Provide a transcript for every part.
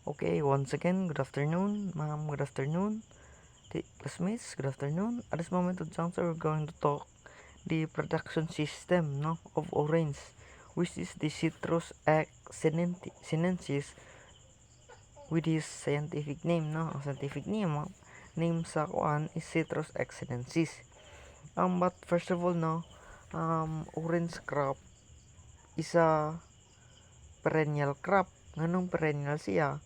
Okay, once again, good afternoon, ma'am, good afternoon, classmates, good afternoon. At this moment of juncture, we're going to talk the production system of orange, which is the Citrus X sinensis with his scientific name, Ang scientific name sa kuan is Citrus X sinensis. But first of all, orange crop is a perennial crop. Nganong perennial siya?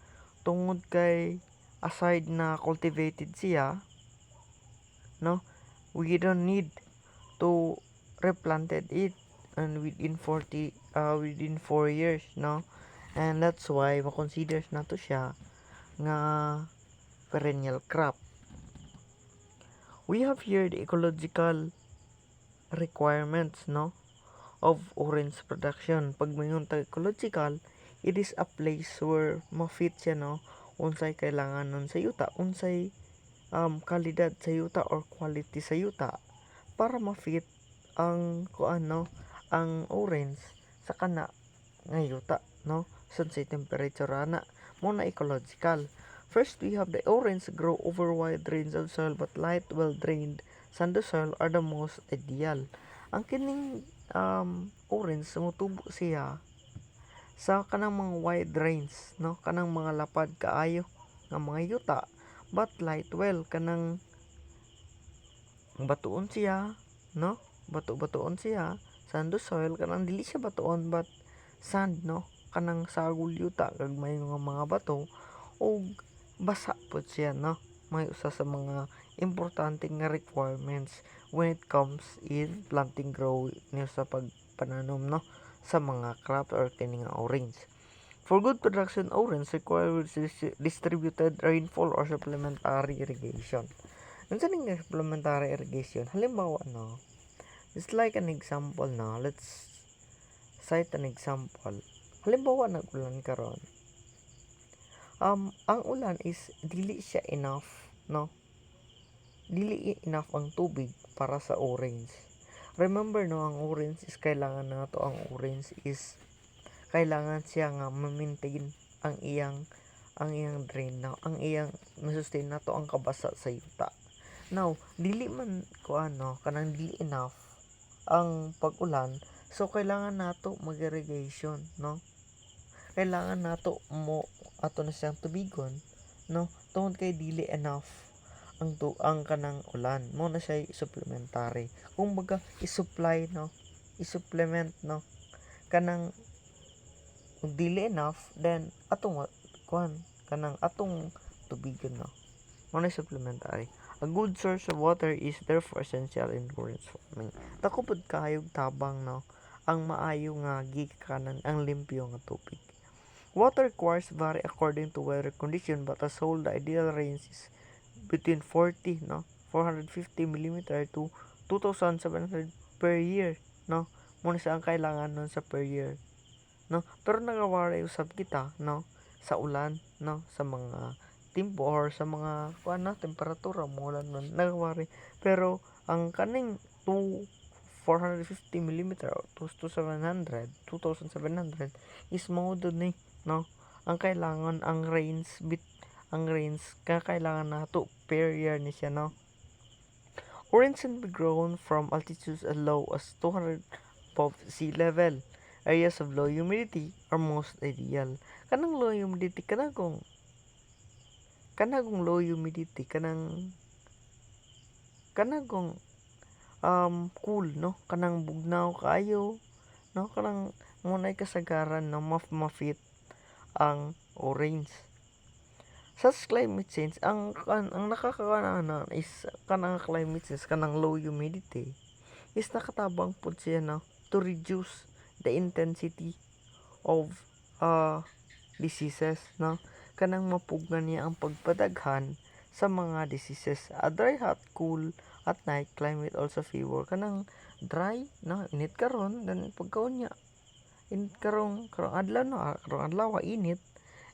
Tungod kay aside na cultivated siya, we don't need to replanted it and within 4 years, and that's why ma-consider nato siya nga perennial crop. We have here the ecological requirements of orange production. Pag mayroon tag ecological, it is a place where ma-fit siya unsay kailangan nun sa yuta, unsay kalidad sa yuta or quality sa yuta para ma-fit ang ang orange sa kana nga yuta, say temperature ana mo na ecological. First, we have the orange grow over wide range of soil but light, well drained sandy soil are the most ideal. Ang kining orange sumutubo siya sa kanang mga wide range, kanang mga lapad kaayo nga mga yuta, but light well kanang batuon siya, batuon siya, sandy soil kanang dili siya batuon but sand, kanang sagol yuta kag may mga bato o basa po siya, may usa sa mga importante nga requirements when it comes in planting grow niyo sa pagpananom sa mga crop or kini nga orange. For good production, orange requires distributed rainfall or supplementary irrigation. Unsa ning supplementary irrigation? Halimbawa just like an example let's cite an example. Halimbawa nag-ulan karon. Ang ulan is dili siya enough, dili enough ang tubig para sa orange. Remember ang orange is kailangan siya nga ma-maintain ang iyang drain ang iyang ma-sustain nato ang kabasa sa yuta. Now, dili man kanang dili enough ang pag-ulan, so kailangan nato mag-irrigation, kailangan nato ato na siyang tubigon, tungod kay dili enough ang kanang ulan mo na siya supplementary, kumbaga i-supplement kanang dili enough, then atong kanang atong tubigon mo na supplementary. A good source of water is therefore essential in orange farming. Dako pud kayog tabang ang maayo nga gikanan ang limpyo nga tubig. Water requires vary according to weather condition, but as whole the ideal range is between 450 mm to 2,700 per year, muna siya ang kailangan nun sa per year, pero nagawari usab kita sa ulan, sa mga timpo or sa mga temperatura mo ulan nun nagawari, pero ang kaning 450 mm or 2,700 is mao dun ang kailangan ang range kailangan nato per year ni siya, Orange can be grown from altitudes as low as 200 above sea level. Areas of low humidity are most ideal. Kanang low humidity kanagong low humidity kanagong cool, kanang bugnaw kaayo, kanang munay kasagaran ma-fit ang orange. Such climate change ang nakakaana is kanang climate change kanang low humidity is nakatabang pud siya to reduce the intensity of diseases, kanang mapugnan niya ang pagpadaghan sa mga diseases. A dry, hot, cool at night climate also favor kanang dry, init karon, then pagkaon niya init karong adlaw init,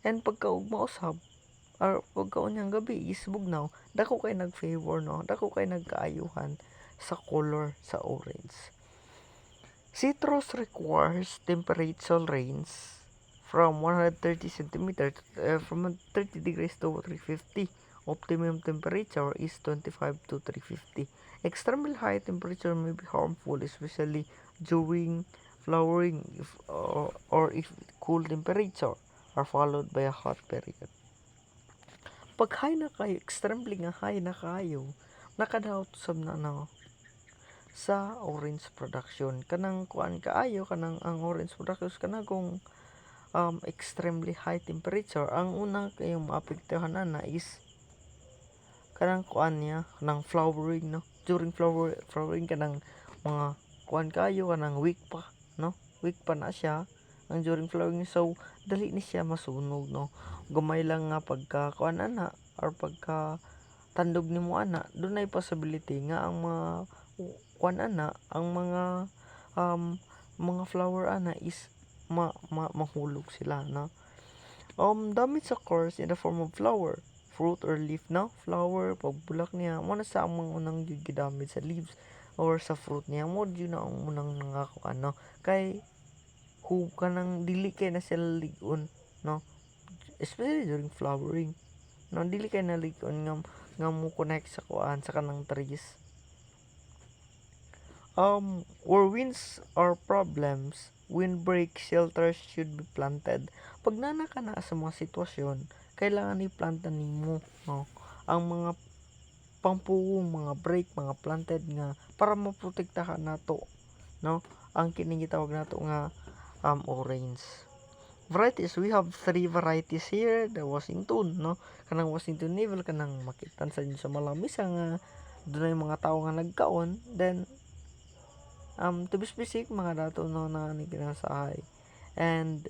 and pagkaugma usab or pagkaon niyang gabi is bugnaw, dako kay nag-favor, dako kay nagkaayuhan sa color sa orange. Citrus requires temperature range from 130 centimeter from 30 degrees to 350. Optimum temperature is 25 to 350. Extremely high temperature may be harmful, especially during flowering or if cool temperature are followed by a hot period. Pag high na kayo, extremely nga high na kayo, nakadaot sab na sa orange production. Kanang kuan kaayo, kanang ang orange production kanang kung extremely high temperature, ang una kayong maapektuhan na is kanang kuan niya, kanang flowering, no? During flowering kanang mga kuan kayo, kanang weak pa, no? Weak pa na siya ang during flowering, so dali ni siya masunog, no? Gamay lang nga pagka kuan ana or pagka tandog nimo ana, dunay possibility nga ang mga kuan ana, ang mga flower ana is mahulog sila, no? Damage occurs in the form of flower, fruit or leaf, no? Flower pagbulak niya mo na sa among unang gidamage sa leaves or sa fruit niya mo yun na ang unang nangako ano kay kanang dili kay na sila ligon, no? Especially during flowering, no? Dili kay na ligon nga mo connect sa kuan sa kanang trees. Where winds are problems, windbreak shelters should be planted. Pag nana ka na sa mga sitwasyon, kailangan i-planta nimo, no? Ang mga pangpuwong, mga break, mga planted nga para maprotektahan nato, no? Ang kining gitawag nato nga orange. Varieties, we have 3 varieties here. The Washington, no? Kanang Washington Neville, kanang makitan sa inyo sa malamis nga dunay mga tao nga nagkaon. Then to be specific, mga dato no na nagkinasahay and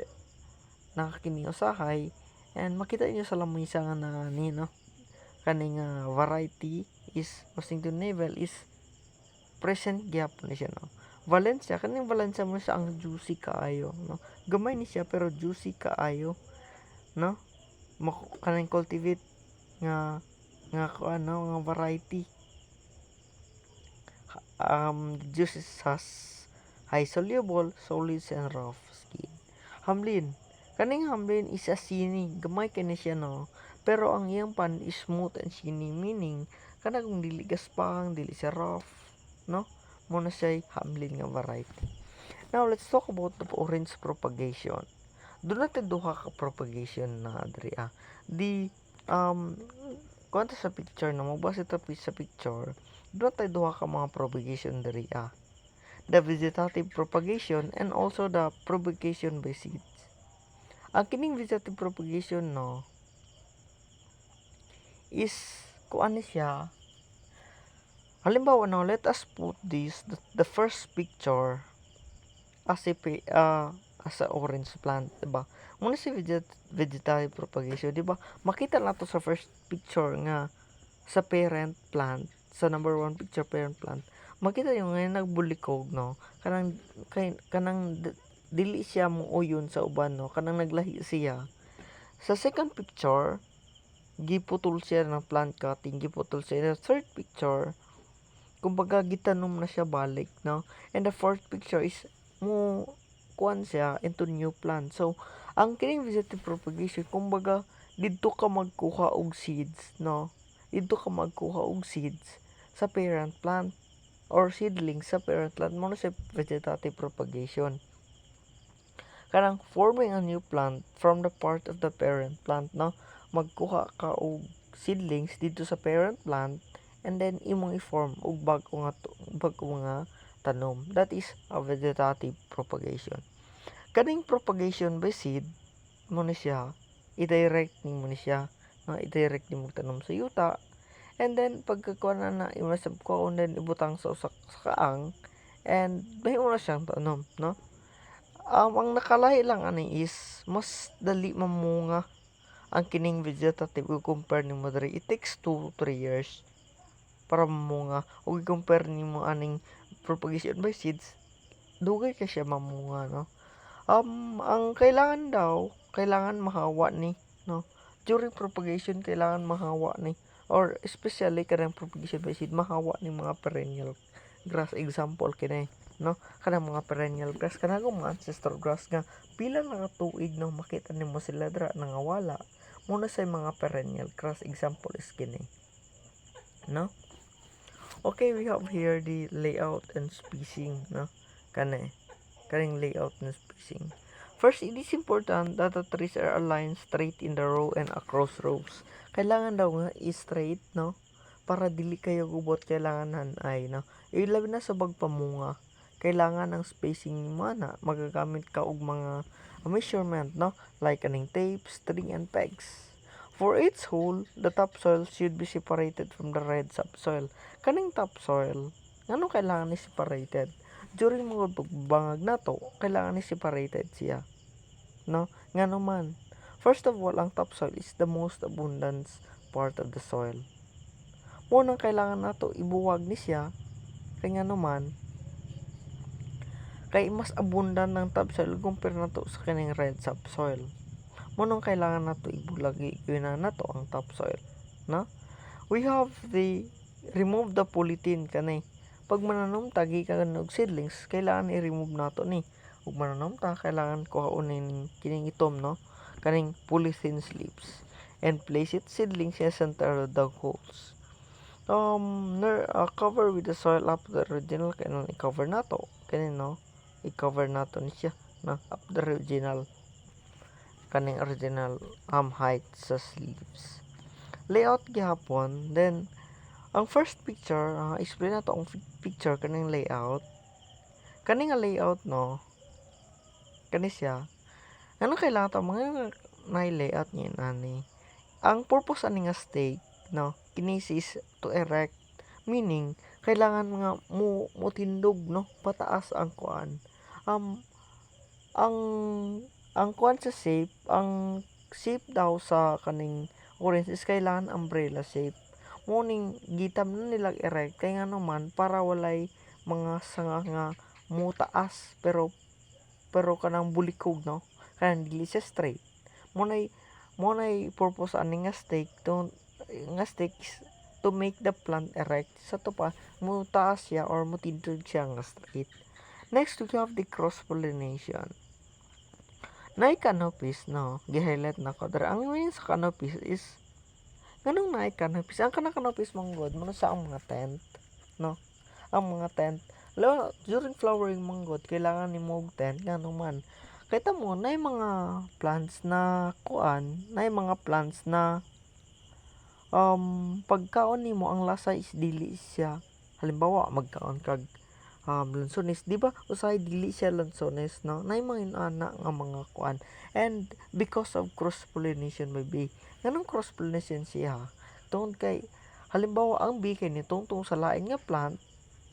nakakini usahay and makita niyo sa lamisa nga na ni, no? Kaning variety is Washington Neville is present gyapon ni siya, no? Valencia, kaning Valencia mo siya ang juicy kaayo, no? Gamay ni siya pero juicy kaayo, no? Kaning cultivate nga ano nga variety. Juices has high soluble, solids and rough skin. Hamlin, kaning hamlin is a sini, gamay kani siya, no? Pero ang iyang pan is smooth and shiny, meaning kanang kung dili gaspang, dili siya rough, no? Muna siya hamlin nga variety. Now let's talk about the orange propagation. Doon natin duha ka propagation na adri di kwanta sa picture na magbasa ta sa picture, doon tayo duha ka mga propagation diri the vegetative propagation and also the propagation by seeds. Ang kining vegetative propagation, no, is kuan ni siya. Halimbawa, no, let us put the first picture as a orange plant, diba? Muna si vegetative propagation, diba? Makita nato sa first picture nga sa parent plant, sa number 1 picture parent plant. Makita yung nga nagbulikog, no? Kanang dili siya muuyon sa uban, no? Kanang naglahi siya. Sa second picture, giputol siya ng plant cutting, giputol siya. Sa third picture, kumbaga gitanom na siya balik, no? And the fourth picture is mo kuan siya into new plant. So ang kining vegetative propagation, kumbaga didto ka magkuha og seeds, no? Didto ka magkuha og seeds sa parent plant or seedlings sa parent plant mo na sa vegetative propagation. Kanang forming a new plant from the part of the parent plant, no? Magkuha ka og seedlings dito sa parent plant and then imong i-form og bago nga tanom. That is a vegetative propagation. Kaning propagation by seed mo ni siya, i-direct nimo ni siya, no? I-direct nimo tanom sa yuta and then pagkakuha na imasab ko and then ibutang sa kaang and mahimo na siyang tanom, no? Ang nakalahi lang ani is mas dali mamunga ang kining vegetative compare nimo diri. It takes 2 to 3 years para mamunga. O i-compare nimo aning propagation by seeds, dugay ka siya mamunga, no? Ang kailangan mahawa ni, no? During propagation, kailangan mahawa ni, or especially kanang propagation by seed, mahawa ni mga perennial grass. Example kini no, kanang mga perennial grass kanang mga ancestor grass nga pila na ka tuig no makita nimo sila dra nangawala muna say mga perennial grass. Example is kini, no. Okay, we have here the layout and spacing, no, kaning layout and spacing. First, it is important that the trees are aligned straight in the row and across rows. Kailangan daw nga straight, no, para dili kayo gubot. Kailangan ay, no, ilabi na sa pagpamunga, kailangan ng spacing mo na magagamit ka og mga measurement, no, like kaning tape, string, and pegs. For each hole, the topsoil should be separated from the red subsoil. Kaning topsoil, ngano kailangan ni separated? During mga pagbangag nato, kailangan ni separated siya, no? Ngano man? First of all, ang topsoil is the most abundant part of the soil. Munang kailangan nato ibuwag ni siya, kay ngano man, kay mas abundant ng topsoil compare nato sa kaning red subsoil. Munang kailangan nato ibulagi na nato ang topsoil, no? We have the remove the polythene kanay. Pag mananom ta gikan og seedlings, kailangan i-remove nato ni. Ug mananom ta kailangan kuhaon kining itom, no, kaning polythene slips, and place it seedlings in center of the holes. Cover with the soil up to the original, kailangan i-cover nato kani, no, i-cover nato ni siya, no, up the original kaning original height sa sleeves. Layout gihapon, then ang first picture, explain nato ang picture kaning layout. Kaning nga layout, no, kani siya. Ano kailangan ta mga layout niya ani? Ang purpose ani nga stake, no, kini is to erect, meaning kailangan mga mutindog, no, pataas ang kuan. Ang kuan sa shape, ang shape daw sa kaning orange is kailangan umbrella shape. Morning gitam na nilang erect kay nga naman para walay mga sanga nga mutaas pero kanang bulikog, no, kanang dili siya straight. Munay purpose ani nga stake is to make the plant erect sa to pa mutaas siya or mutindog siya nga straight. Next, we have the cross pollination. Nay canopies, no, gi-highlight na ko dara. Ang meaning sa canopies is ganun na canopies. Ang canopies manggod muna sa ang mga tent, no? Ang mga tent, during flowering manggod, kailangan ni mo tent, ganun man. Kita mo, na mga plants na kuan, na mga plants na pagkaon ni mo, ang lasa is dili siya. Halimbawa, magkaon kag lansones, di ba? Usahay dili siya lansones, no? Na mga inana nga mga kuan. And because of cross-pollination, maybe, ganong cross-pollination siya. Tungod kay, halimbawa, ang bee kay nitungtong sa lain nga plant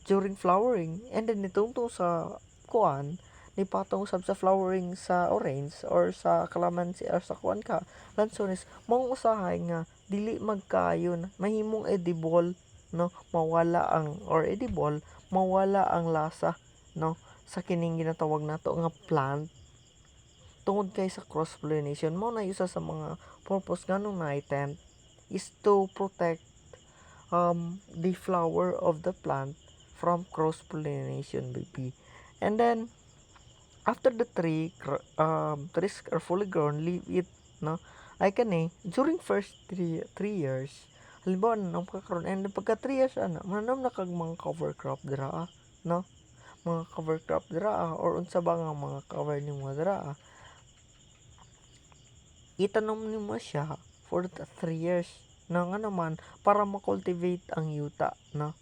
during flowering, and then nitungtong sa kuan, nipatong sab sa flowering sa orange or sa calamansi or sa kuan ka, lansones, mong usahay nga, dili magkayon, mahimong edible, no, mawala ang lasa, no, sa kining ginatawag nato nga plant tungod kay sa cross pollination. Mo na isa sa mga purpose nganong na tent is to protect the flower of the plant from cross pollination, baby. And then after the trees are fully grown, leave it, no, ay kani during first 3 years. Halimbawa nang pagkakaroon, and pagka 3 years manam na kag mga cover crop dira, no, mga cover crop dira or unsa ba nga mga cover nimo dira, itanom nimo siya for 3 years, na nga naman para makultivate ang yuta, no,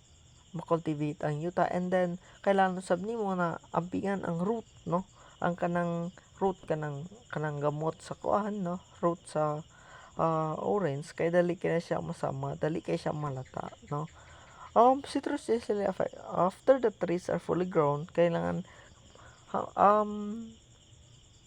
makultivate ang yuta. And then kailangan sab nimo na ampingan ang root, no, ang kanang root kanang gamot sa kuan, no, root sa orange, kay dali kay siya masama, dali kay siya malata, no. Citrus usually after the trees are fully grown, kailangan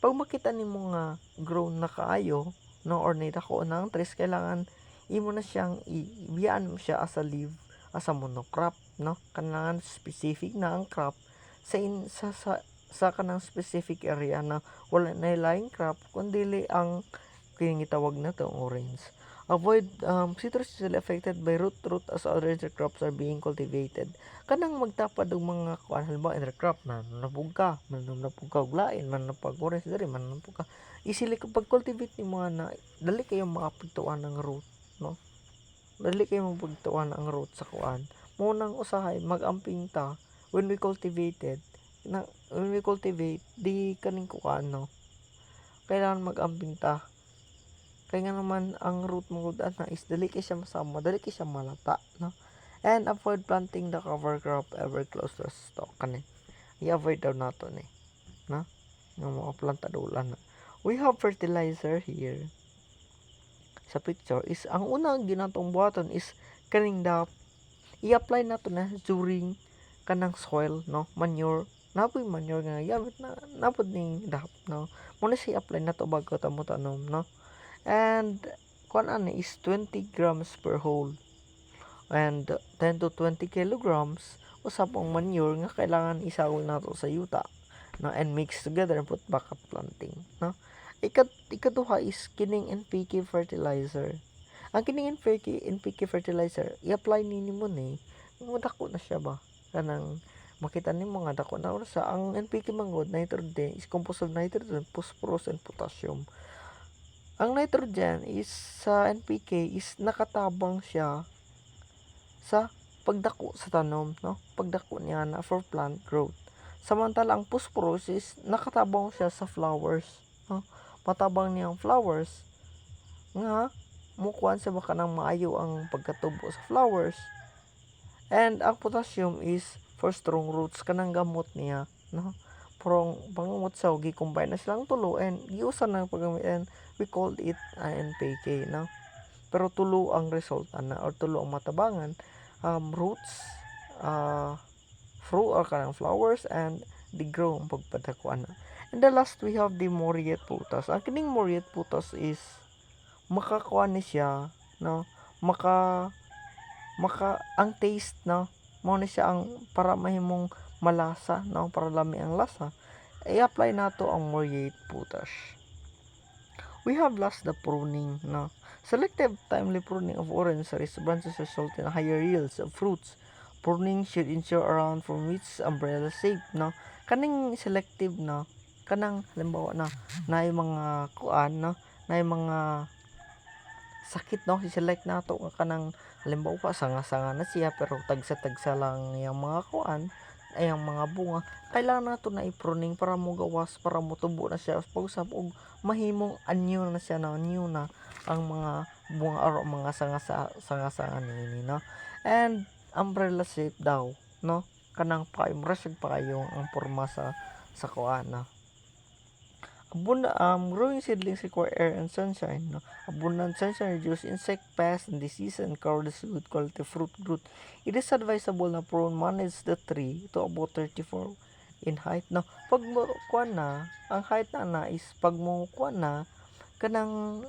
pag makita nimo nga grown na kaayo, no, or nidako na ang trees, kailangan imo na siyang ibiyaan mo siya as a leaf, as a monocrop, no, kailangan specific na ang crop sa kanang specific area na wala na laing crop kundi ang kini gitawag na to orange. Avoid citrus is affected by root rot as orange crops are being cultivated. Kanang magtapad og mga kuan halimbawa intercrop na napugka, manapugka og lain, manapag orange diri, manapugka. Easily kapag cultivate ni mga na dali kayo makapigtuan ng root, no? Dali kayo mapigtuan ang root sa kuan. Mo nang usahay magamping ta when we cultivate di kaning kuan, no? Kailangan mag-amping ta. Kaya nga naman ang root mo na is dali kay siya masama, dali kay siya malata, no? And avoid planting the cover crop ever close to stalk kanin. I-avoid daw nato ni, no? Yung mga planta dulan na. We have fertilizer here. Sa picture is ang unang ginatong buhaton is kaning dap. I-apply nato na during kanang soil, no? Manure. Napoy manure nga gamit na napod ning dap, no? Muna siya apply nato bago ta mo tanom, no? And kuan ani is 20 grams per hole and 10 to 20 kilograms usap ang manure nga kailangan isawol nato sa yuta, no? And mix together and put back up planting, no? Ikaduha is kining NPK fertilizer. Ang kining NPK fertilizer i-apply nimo ni dako na siya ba kanang makita nimo nga dako na sa ang NPK mangod nitrogen is composed of nitrogen, phosphorus and potassium. Ang nitrogen is sa NPK is nakatabang siya sa pagdako sa tanom, no? Pagdako niya na for plant growth. Samantala ang phosphorus is nakatabang siya sa flowers, no? Matabang niyang flowers nga mukuan sa baka nang maayo ang pagkatubo sa flowers. And ang potassium is for strong roots kanang gamot niya, no? Prong pangamot sa gi-combine na silang tulo and giusan na paggamit and we called it NPK, no? Pero tulo ang resulta na or tulo ang matabangan, roots, fruit or kanang flowers and the grow ang pagpadakuan na. And the last we have the Moriet putas. Ang kining Moriet putas is makakuan ni siya, no? Ang taste, no? Mao ni siya ang para mahimong malasa, no? Para lami ang lasa. I-apply nato ang Moriet potash. We have last the pruning, no? Selective timely pruning of orange branches result in higher yields of fruits. Pruning should ensure around from which umbrella shape, no? Kaning selective, no? Kanang halimbawa na mga kuan, no? Na mga sakit, no? I-select nato kanang halimbawa sanga-sanga na siya pero tagsa-tagsa lang yung mga kuan ay ang mga bunga, kailangan nato na i-pruning para mo gawas, para mo tubo na siya pag-usap og mahimong anyo na siya, na anyo na ang mga bunga or mga sanga-sanga nini, no? And umbrella shape daw, no? Kanang pa-impressive pa kayo ang porma sa kuan, no? Growing seedlings require air and sunshine, no? Abundant sunshine reduce insect pests and disease and encourages good quality fruit growth. It is advisable na prune manage the tree to about 34 in height, no? Pag mo kuan na, ang height na is pag mo kuan na kanang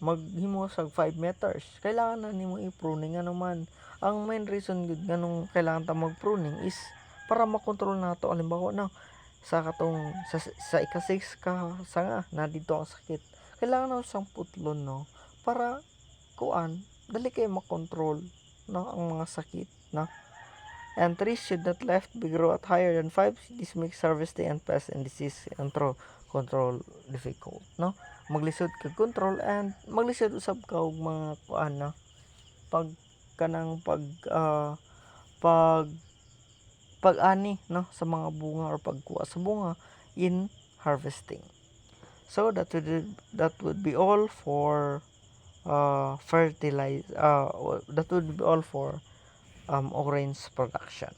maghimo sa 5 meters, kailangan na nimo i-pruning. Ano man ang main reason gud nganong kailangan ta mag-pruning is para makontrol nato halimbawa na sa katong sa ika-6 ka sanga na dito ang sakit, kailangan na sang putlon, no? Para kuan dali kay makontrol, no, ang mga sakit, no? And trees should not left be grow at higher than 5. This makes harvesting and pest and disease control difficult, no? Maglisod ka control and maglisod usab ka og mga kuan na pag kanang pag-ani, no, sa mga bunga or pagkuha sa bunga in harvesting. So that would be all for that would be all for orange production.